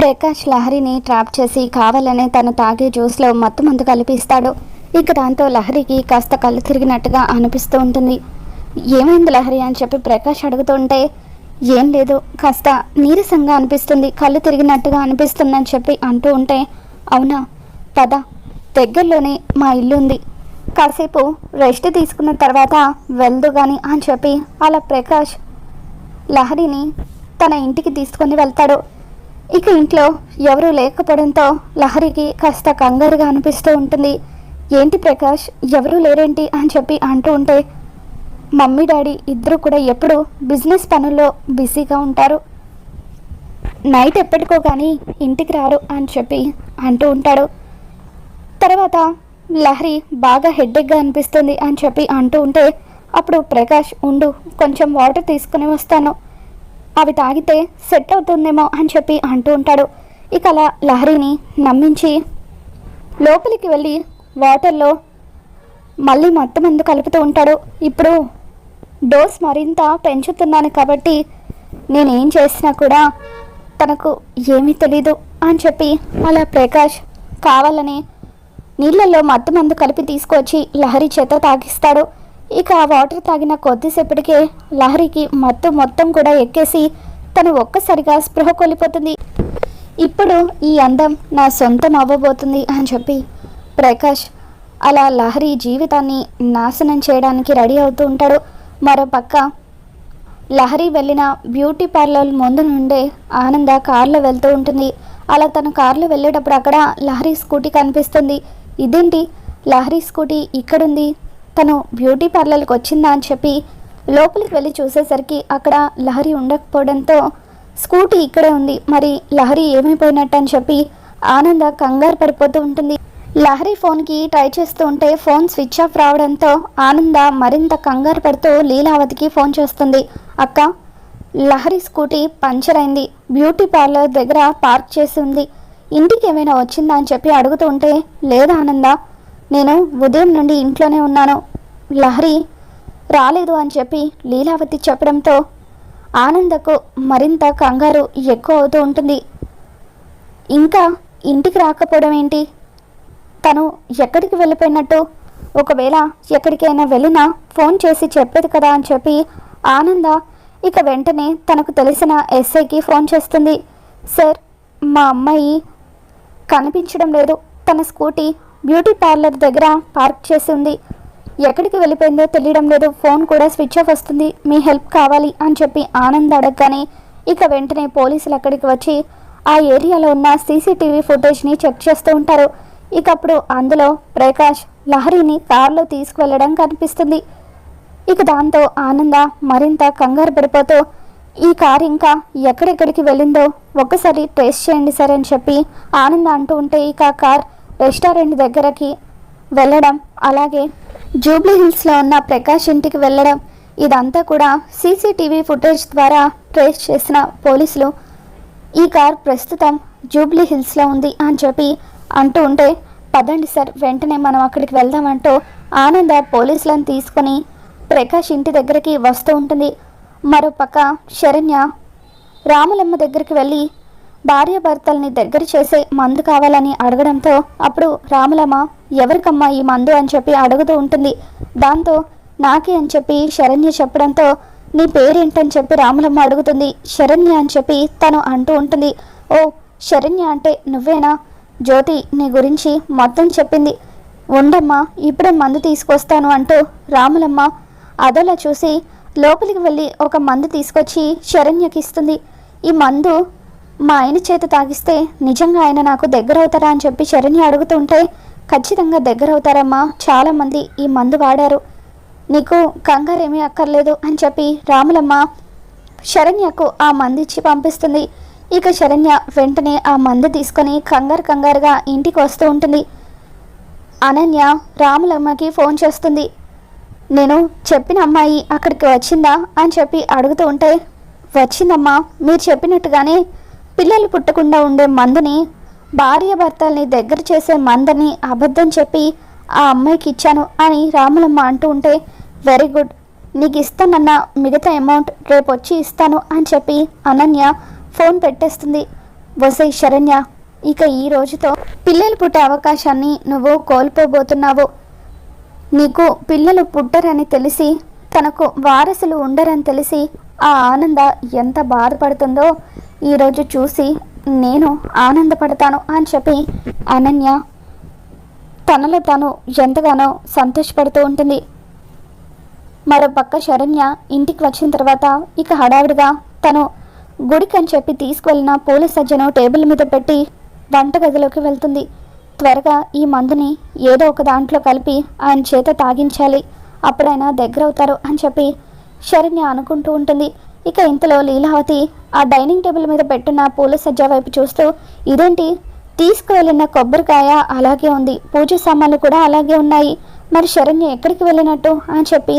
Prakash లహరిని trap చేసి కావాలనే తను తాగే జ్యూస్లో మత్తు మందు కలిపిస్తాడు. ఇక దాంతో లహరికి కాస్త కళ్ళు తిరిగినట్టుగా అనిపిస్తూ ఉంటుంది. ఏమైంది లహరి అని చెప్పి ప్రకాష్ అడుగుతుంటే, ఏం లేదు, కాస్త నీరసంగా అనిపిస్తుంది, కళ్ళు తిరిగినట్టుగా అనిపిస్తుంది అని చెప్పి అంటూ ఉంటే, అవునా, పద, దగ్గరలోనే మా ఇల్లు ఉంది, కాసేపు రెస్ట్ తీసుకున్న తర్వాత వెళ్దు కానీ అని చెప్పి అలా ప్రకాష్ లహరిని తన ఇంటికి తీసుకొని వెళ్తాడు. ఇక ఇంట్లో ఎవరూ లేకపోవడంతో లహరికి కాస్త కంగారుగా అనిపిస్తూ ఉంటుంది. ఏంటి ప్రకాష్, ఎవరూ లేరేంటి అని చెప్పి అంటూ ఉంటే, మమ్మీ డాడీ ఇద్దరు కూడా ఎప్పుడు బిజినెస్ పనుల్లో బిజీగా ఉంటారు, నైట్ ఎప్పటికో కానీ ఇంటికి రారు అని చెప్పి అంటూ ఉంటాడు. తర్వాత లహరి బాగా హెడ్ఏక్గా అనిపిస్తుంది అని చెప్పి అంటూ ఉంటే, అప్పుడు ప్రకాష్ ఉండు, కొంచెం వాటర్ తీసుకుని వస్తాను, అవి తాగితే సెట్ అవుతుందేమో అని చెప్పి అంటూ ఉంటాడు. ఇక అలా లహరిని నమ్మించి లోపలికి వెళ్ళి వాటర్లో మళ్ళీ మత్తు మందు కలుపుతూ ఉంటాడు. ఇప్పుడు డోస్ మరింత పెంచుతున్నాను కాబట్టి నేనేం చేసినా కూడా తనకు ఏమీ తెలీదు అని చెప్పి అలా ప్రకాష్ కావాలని నీళ్ళల్లో మత్తు మందు కలిపి తీసుకొచ్చి లహరి చేత తాగిస్తాడు. ఇక ఆ వాటర్ తాగిన కొద్దిసేపటికే లహరికి మత్తు మొత్తం కూడా ఎక్కేసి తను ఒక్కసారిగా స్పృహ కోల్పోతుంది. ఇప్పుడు ఈ అందం నా సొంతం అవ్వబోతుంది అని చెప్పి ప్రకాష్ అలా లహరి జీవితాన్ని నాశనం చేయడానికి రెడీ అవుతూ ఉంటాడు. మరోపక్క లహరి వెళ్ళిన బ్యూటీ పార్లర్ ముందు నుండే ఆనంద కారులో వెళ్తూ ఉంటుంది. అలా తను కారులో వెళ్ళేటప్పుడు అక్కడ లహరి స్కూటీ కనిపిస్తుంది. ఇదేంటి, లహరి స్కూటీ ఇక్కడుంది, తను బ్యూటీ పార్లర్కి వచ్చిందా అని చెప్పి లోపలికి వెళ్ళి చూసేసరికి అక్కడ లహరి ఉండకపోవడంతో స్కూటీ ఇక్కడే ఉంది, మరి లహరి ఏమైపోయినట్టు అని చెప్పి ఆనంద కంగారు పడిపోతూ ఉంటుంది. లహరి ఫోన్కి ట్రై చేస్తూ ఉంటే ఫోన్ స్విచ్ ఆఫ్ రావడంతో ఆనంద మరింత కంగారు పడుతూ లీలావతికి ఫోన్ చేస్తుంది. అక్క, లహరి స్కూటీ పంచర్ అయింది, బ్యూటీ పార్లర్ దగ్గర పార్క్ చేసి ఉంది, ఇంటికి ఏమైనా వచ్చిందా అని చెప్పి అడుగుతూ ఉంటే, లేదా ఆనంద, నేను ఉదయం నుండి ఇంట్లోనే ఉన్నాను, లహరి రాలేదు అని చెప్పి లీలావతి చెప్పడంతో ఆనందకు మరింత కంగారు ఎక్కువ అవుతూ ఉంటుంది. ఇంకా ఇంటికి రాకపోవడం ఏంటి, తను ఎక్కడికి వెళ్ళిపోయినట్టు, ఒకవేళ ఎక్కడికైనా వెళ్ళినా ఫోన్ చేసి చెప్పేది కదా అని చెప్పి ఆనంద ఇక వెంటనే తనకు తెలిసిన ఎస్ఐకి ఫోన్ చేస్తుంది. సార్, మా అమ్మాయి కనిపించడం లేదు, తన స్కూటీ బ్యూటీ పార్లర్ దగ్గర పార్క్ చేసి ఉంది, ఎక్కడికి వెళ్ళిపోయిందో తెలియడం లేదు, ఫోన్ కూడా స్విచ్ ఆఫ్ వస్తుంది, మీ హెల్ప్ కావాలి అని చెప్పి ఆనంద్ అడగగానే ఇక వెంటనే పోలీసులు అక్కడికి వచ్చి ఆ ఏరియాలో ఉన్న సీసీటీవీ ఫుటేజ్ని చెక్ చేస్తూ ఉంటారు. ఇక అప్పుడు అందులో ప్రకాష్ లహరిని కారులో తీసుకువెళ్ళడం కనిపిస్తుంది. ఇక దాంతో ఆనంద మరింత కంగారు పడిపోతూ ఈ కారు ఇంకా ఎక్కడెక్కడికి వెళ్ళిందో ఒక్కసారి ట్రేస్ చేయండి సార్ అని చెప్పి ఆనంద అంటూ ఉంటే, ఇక ఆ కార్ రెస్టారెంట్ దగ్గరకి వెళ్ళడం, అలాగే జూబ్లీ హిల్స్లో ఉన్న ప్రకాష్ ఇంటికి వెళ్ళడం, ఇదంతా కూడా సీసీటీవీ ఫుటేజ్ ద్వారా ట్రేస్ చేసిన పోలీసులు ఈ కార్ ప్రస్తుతం జూబ్లీ హిల్స్లో ఉంది అని చెప్పి అంటూ ఉంటే, పదండి సార్, వెంటనే మనం అక్కడికి వెళ్దామంటూ ఆనంద పోలీసులను తీసుకొని ప్రకాష్ ఇంటి దగ్గరికి వస్తూ ఉంటుంది. మరోపక్క శరణ్య రాములమ్మ దగ్గరికి వెళ్ళి భార్యాభర్తల్ని దగ్గర చేసే మందు కావాలని అడగడంతో అప్పుడు రాములమ్మ ఎవరికమ్మా ఈ మందు అని చెప్పి అడుగుతూ ఉంటుంది. దాంతో నాకే అని చెప్పి శరణ్య చెప్పడంతో నీ పేరేంటని చెప్పి రాములమ్మ అడుగుతుంది. శరణ్య అని చెప్పి తను అంటూ ఉంటుంది. ఓ శరణ్య అంటే నువ్వేనా, జ్యోతి నీ గురించి మొత్తం చెప్పింది, ఉండమ్మా ఇప్పుడే మందు తీసుకొస్తాను అంటూ రాములమ్మ అదోలా చూసి లోపలికి వెళ్ళి ఒక మందు తీసుకొచ్చి శరణ్యకి ఇస్తుంది. ఈ మందు మా ఆయన చేత తాగిస్తే నిజంగా ఆయన నాకు దగ్గర అవుతారా అని చెప్పి శరణ్య అడుగుతుంటే, ఖచ్చితంగా దగ్గర అవుతారమ్మా, చాలామంది ఈ మందు వాడారు, నీకు కంగారేమీ అక్కర్లేదు అని చెప్పి రాములమ్మ శరణ్యకు ఆ మందు ఇచ్చి పంపిస్తుంది. ఇక శరణ్య వెంటనే ఆ మందు తీసుకొని కంగారుగా ఇంటికి వస్తూ ఉంటుంది. అనన్య రాములమ్మకి ఫోన్ చేస్తుంది. నేను చెప్పిన అమ్మాయి అక్కడికి వచ్చిందా అని చెప్పి అడుగుతూ ఉంటే, వచ్చిందమ్మా, మీరు చెప్పినట్టుగానే పిల్లలు పుట్టకుండా ఉండే మందుని, భార్యాభర్తల్ని దగ్గర చేసే మందని అబద్ధం చెప్పి ఆ అమ్మాయికి ఇచ్చాను అని రాములమ్మ అంటూ ఉంటే, వెరీ గుడ్, నీకు ఇస్తానన్న మిగతా అమౌంట్ రేపు వచ్చి ఇస్తాను అని చెప్పి అనన్య ఫోన్ పెట్టేస్తుంది. వసై శరణ్య, ఇక ఈ రోజుతో పిల్లలు పుట్టే అవకాశాన్ని నువ్వు కోల్పోబోతున్నావు. నీకు పిల్లలు పుట్టరని తెలిసి, తనకు వారసులు ఉండరని తెలిసి ఆ ఆనంద ఎంత బాధపడుతుందో ఈరోజు చూసి నేను ఆనందపడతాను అని చెప్పి అనన్య తనలో తాను ఎంతగానో సంతోషపడుతూ ఉంటుంది. మరోపక్క శరణ్య ఇంటికి వచ్చిన తర్వాత ఇక హడావిడిగా తను గుడికి అని చెప్పి తీసుకువెళ్ళిన పూల సజ్జను టేబుల్ మీద పెట్టి వంటగదిలోకి వెళ్తుంది. త్వరగా ఈ మందుని ఏదో ఒక దాంట్లో కలిపి ఆయన చేత తాగించాలి, అప్పుడైనా దగ్గర అవుతారు అని చెప్పి శరణ్య అనుకుంటూ ఉంటుంది. ఇక ఇంతలో లీలావతి ఆ డైనింగ్ టేబుల్ మీద పెట్టిన పూల సజ్జ వైపు చూస్తూ, ఇదేంటి తీసుకువెళ్ళిన కొబ్బరికాయ అలాగే ఉంది, పూజ సామాన్లు కూడా అలాగే ఉన్నాయి, మరి శరణ్య ఎక్కడికి వెళ్ళినట్టు అని చెప్పి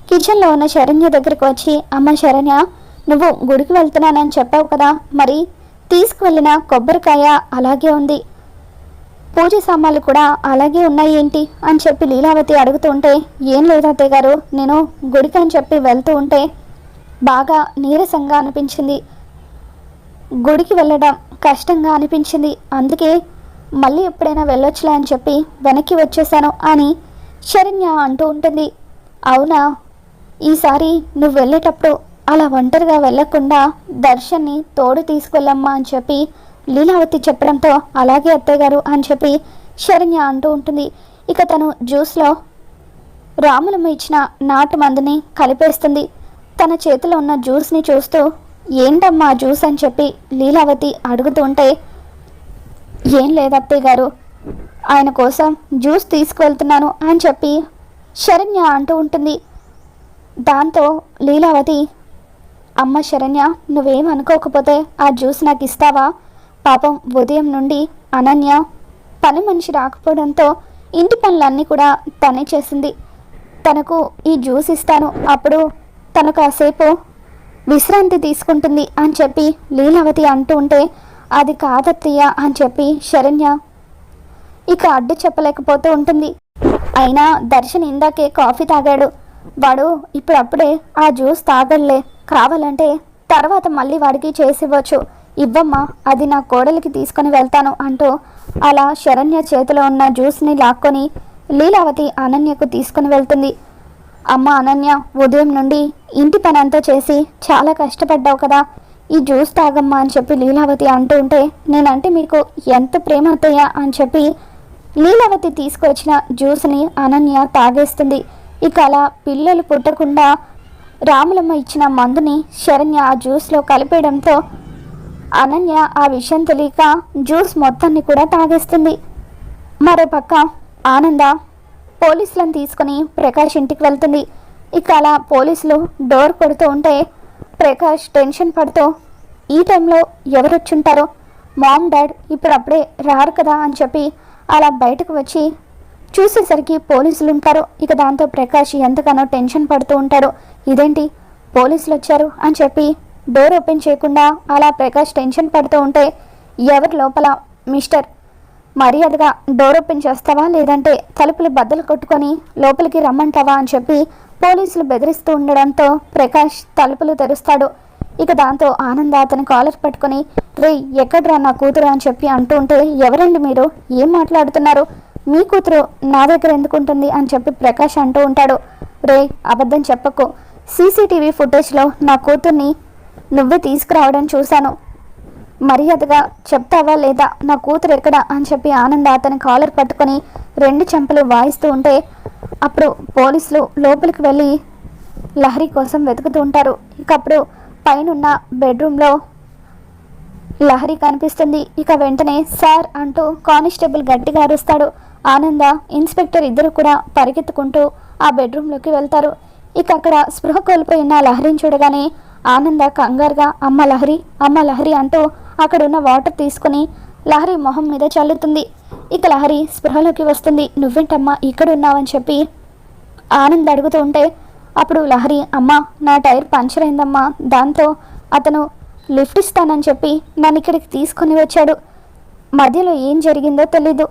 కిచెన్లో ఉన్న శరణ్య దగ్గరికి వచ్చి, అమ్మ శరణ్య, నువ్వు గుడికి వెళ్తున్నానని చెప్పావు కదా, మరి తీసుకువెళ్ళిన కొబ్బరికాయ అలాగే ఉంది, పూజ సామాన్లు కూడా అలాగే ఉన్నాయి ఏంటి అని చెప్పి లీలావతి అడుగుతూ ఉంటే, ఏం లేదు అత్తయ్య గారు, నేను గుడికి అని చెప్పి వెళ్తూ ఉంటే బాగా నీరసంగా అనిపించింది, గుడికి వెళ్ళడం కష్టంగా అనిపించింది, అందుకే మళ్ళీ ఎప్పుడైనా వెళ్ళొచ్చులే అని చెప్పి వెనక్కి వచ్చేసాను అని శరణ్య అంటూ ఉంటుంది. అవునా, ఈసారి నువ్వు వెళ్ళేటప్పుడు అలా ఒంటరిగా వెళ్ళకుండా దర్శన్ని తోడు తీసుకెళ్ళమ్మా అని చెప్పి లీలావతి చెప్పడంతో, అలాగే అత్తయ్య గారు అని చెప్పి శరణ్య అంటూ ఉంటుంది. ఇక తను జ్యూస్లో రాములమ్మ ఇచ్చిన నాటు మందుని కలిపేస్తుంది. తన చేతిలో ఉన్న జ్యూస్ని చూస్తూ, ఏంటమ్మా జ్యూస్ అని చెప్పి లీలావతి అడుగుతూ ఉంటే, ఏం లేదు అత్తయ్య గారు, ఆయన కోసం జ్యూస్ తీసుకువెళ్తున్నాను అని చెప్పి శరణ్య అంటూ ఉంటుంది. దాంతో లీలావతి, అమ్మ శరణ్య, నువ్వేం అనుకోకపోతే ఆ జ్యూస్ నాకు ఇస్తావా? పాపం ఉదయం నుండి అనన్య పని మనిషి రాకపోవడంతో ఇంటి పనులన్నీ కూడా తనే చేసింది, తనకు ఈ జ్యూస్ ఇస్తాను, అప్పుడు తను కాసేపు విశ్రాంతి తీసుకుంటుంది అని చెప్పి లీలావతి అంటూ ఉంటే, అది కాదత్తయ్య అని చెప్పి శరణ్య ఇక అడ్డు చెప్పలేకపోతూ ఉంటుంది. అయినా దర్శన్ ఇందాకే కాఫీ తాగాడు, వాడు ఇప్పుడప్పుడే ఆ జ్యూస్ తాగలే, కావాలంటే తర్వాత మళ్ళీ వాడికి చేసివ్వచ్చు, ఇవ్వమ్మా, అది నా కోడలికి తీసుకొని వెళ్తాను అంటూ అలా శరణ్య చేతిలో ఉన్న జ్యూస్ని లాక్కొని లీలావతి అనన్యకు తీసుకుని వెళ్తుంది. అమ్మ అనన్య, ఉదయం నుండి ఇంటి పని అంతా చేసి చాలా కష్టపడ్డావు కదా, ఈ జ్యూస్ తాగమ్మా అని చెప్పి లీలావతి అంటూ ఉంటే, నేనంటే మీకు ఎంత ప్రేమ అత్తయ్య అని చెప్పి లీలావతి తీసుకొచ్చిన జ్యూస్ని అనన్య తాగేస్తుంది. ఇక అలా పిల్లలు పుట్టకుండా రాములమ్మ ఇచ్చిన మందుని శరణ్య ఆ జ్యూస్లో కలిపేయడంతో అనన్య ఆ విషయం తెలియక జ్యూస్ మొత్తాన్ని కూడా తాగేస్తుంది. మరోపక్క ఆనంద పోలీసులను తీసుకుని ప్రకాష్ ఇంటికి వెళ్తుంది. ఇక అలా పోలీసులు డోర్ కొడుతూ ఉంటే ప్రకాష్ టెన్షన్ పడుతూ, ఈ టైంలో ఎవరు వచ్చుంటారో, మామ్ డాడ్ ఇప్పుడప్పుడే రారు కదా అని చెప్పి అలా బయటకు వచ్చి చూసేసరికి పోలీసులు ఉంటారు. ఇక దాంతో ప్రకాష్ ఎంతగానో టెన్షన్ పడుతూ ఉంటాడు. ఇదేంటి పోలీసులు వచ్చారు అని చెప్పి డోర్ ఓపెన్ చేయకుండా అలా ప్రకాష్ టెన్షన్ పడుతూ ఉంటే, ఎవరు లోపల, మిస్టర్ మర్యాదగా డోర్ ఓపెన్ చేస్తావా లేదంటే తలుపులు బద్దలు కొట్టుకొని లోపలికి రమ్మంటావా అని చెప్పి పోలీసులు బెదిరిస్తూ ఉండడంతో ప్రకాష్ తలుపులు తెరుస్తాడు. ఇక దాంతో ఆనంద అతని కాలర్ పట్టుకొని, రే ఎక్కడ్రా నా కూతురు అని చెప్పి అంటూ ఉంటే, ఎవరండి మీరు, ఏం మాట్లాడుతున్నారు, మీ కూతురు నా దగ్గర ఎందుకుంటుంది అని చెప్పి ప్రకాష్ అంటూ ఉంటాడు. రే అబద్ధం చెప్పకు, సీసీటీవీ ఫుటేజ్లో నా కూతుర్ని నువ్వే తీసుకురావడం చూశాను, మర్యాదగా చెప్తావా లేదా నా కూతురు ఎక్కడ అని చెప్పి ఆనంద అతని కాలర్ పట్టుకొని 2 చెంపలు వాయిస్తూ ఉంటే అప్పుడు పోలీసులు లోపలికి వెళ్ళి లహరి కోసం వెతుకుతూ ఉంటారు. ఇక అప్పుడు పైనున్న బెడ్రూమ్లో లహరి కనిపిస్తుంది. ఇక వెంటనే సార్ అంటూ కానిస్టేబుల్ గట్టిగా అరుస్తాడు. ఆనంద ఇన్స్పెక్టర్ ఇద్దరు కూడా పరిగెత్తుకుంటూ ఆ బెడ్రూమ్లోకి వెళ్తారు. ఇక అక్కడ స్పృహ కోల్పోయిన లహరిని చూడగానే ఆనంద కంగారుగా అమ్మ లహరి అంటూ అక్కడున్న వాటర్ తీసుకుని లహరి మొహం మీద చల్లుతుంది. ఇక లహరి స్పృహలోకి వస్తుంది. నువ్వేంటమ్మా ఇక్కడ ఉన్నావని చెప్పి ఆనంద్ అడుగుతూ ఉంటే అప్పుడు లహరి, అమ్మ నా టైర్ పంచర్ అయిందమ్మా, దాంతో అతను లిఫ్ట్ ఇస్తానని చెప్పి నన్ను ఇక్కడికి తీసుకొని వచ్చాడు, మధ్యలో ఏం జరిగిందో తెలీదు,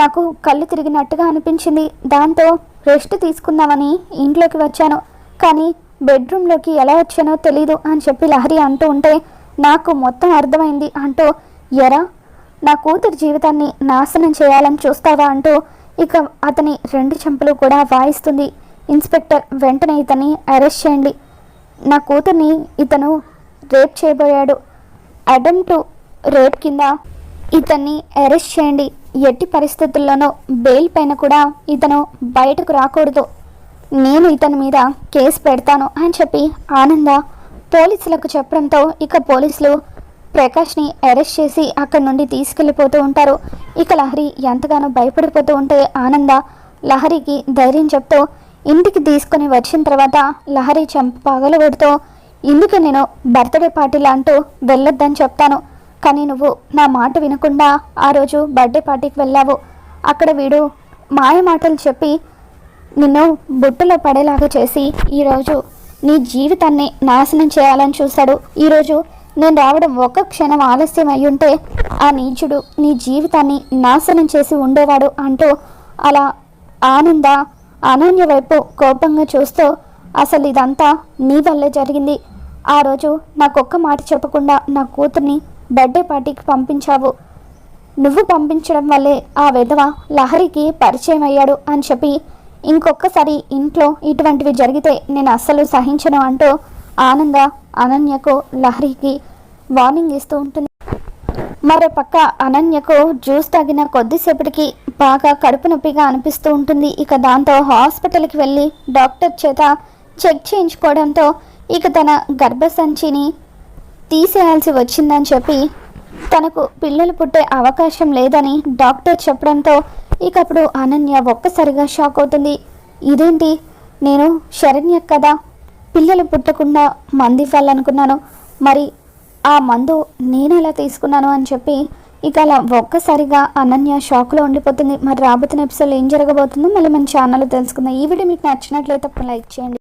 నాకు కళ్ళు తిరిగినట్టుగా అనిపించింది, దాంతో రెస్ట్ తీసుకుందామని ఇంట్లోకి వచ్చాను, కానీ బెడ్రూమ్లోకి ఎలా వచ్చానో తెలీదు అని చెప్పి లహరి అంటూ ఉంటే నాకు మొత్తం అర్థమైంది అంటూ ఎరా నా కూతురు జీవితాన్ని నాశనం చేయాలని చూస్తావా అంటూ ఇక అతని 2 చెంపలు కూడా వాయిస్తుంది. ఇన్స్పెక్టర్, వెంటనే ఇతన్ని అరెస్ట్ చేయండి. నా కూతుర్ని ఇతను రేప్ చేయబోయాడు. అటెంప్ట్ రేప్ కింద ఇతన్ని అరెస్ట్ చేయండి. ఎట్టి పరిస్థితుల్లోనూ బెయిల్ పైన కూడా ఇతను బయటకు రాకూడదు. నేను ఇతని మీద కేసు పెడతాను అని చెప్పి ఆనంద పోలీసులకు చెప్పడంతో ఇక పోలీసులు ప్రకాష్ని అరెస్ట్ చేసి అక్కడి నుండి తీసుకెళ్ళిపోతూ ఉంటారు. ఇక లహరి ఎంతగానో భయపడిపోతూ ఉంటే ఆనంద లహరికి ధైర్యం చెప్తూ ఇంటికి తీసుకొని వచ్చిన తర్వాత లహరి చెంప పగలగొడుతూ ఇందుకే నేను బర్త్డే పార్టీలు అంటూ వెళ్ళొద్దని చెప్తాను, కానీ నువ్వు నా మాట వినకుండా ఆ రోజు బర్త్డే పార్టీకి వెళ్ళావు. అక్కడ వీడు మాయ మాటలు చెప్పి నిన్ను బుట్టలో పడేలాగా చేసి ఈరోజు నీ జీవితాన్ని నాశనం చేయాలని చూశాడు. ఈరోజు నేను రావడం ఒక్క క్షణం ఆలస్యం అయ్యుంటే ఆ నీచుడు నీ జీవితాన్ని నాశనం చేసి ఉండేవాడు అంటూ అలా ఆనంద అనన్య వైపు కోపంగా చూస్తూ అసలు ఇదంతా నీ వల్లే జరిగింది. ఆ రోజు నాకొక్క మాట చెప్పకుండా నా కూతుర్ని బర్త్డే పార్టీకి పంపించావు. నువ్వు పంపించడం వల్లే ఆ విధవ లహరికి పరిచయం అయ్యాడు అని చెప్పి ఇంకొకసారి ఇంట్లో ఇటువంటివి జరిగితే నేను అస్సలు సహించను అంటూ ఆనంద అనన్యకు లహరికి వార్నింగ్ ఇస్తూ ఉంటుంది. మరో పక్క అనన్యకు జ్యూస్ తాగిన కొద్దిసేపటికి బాగా కడుపు నొప్పిగా అనిపిస్తూ ఉంటుంది. ఇక దాంతో హాస్పిటల్కి వెళ్ళి డాక్టర్ చేత చెక్ చేయించుకోవడంతో ఇక తన గర్భసంచిని తీసేయాల్సి వచ్చిందని చెప్పి తనకు పిల్లలు పుట్టే అవకాశం లేదని డాక్టర్ చెప్పడంతో ఇక అప్పుడు అనన్య ఒక్కసారిగా షాక్ అవుతుంది. ఇదేంటి, నేను శరణ్య కదా పిల్లలు పుట్టకుండా మందు ఇవ్వాలనుకున్నాను, మరి ఆ మందు నేను ఎలా తీసుకున్నాను అని చెప్పి ఇక అలా ఒక్కసారిగా అనన్య షాక్లో ఉండిపోతుంది. మరి రాబోతున్న ఎపిసోడ్లో ఏం జరగబోతుందో మళ్ళీ మన ఛానల్లో తెలుసుకుందాం. ఈ వీడియో మీకు నచ్చినట్లయితే లైక్ చేయండి.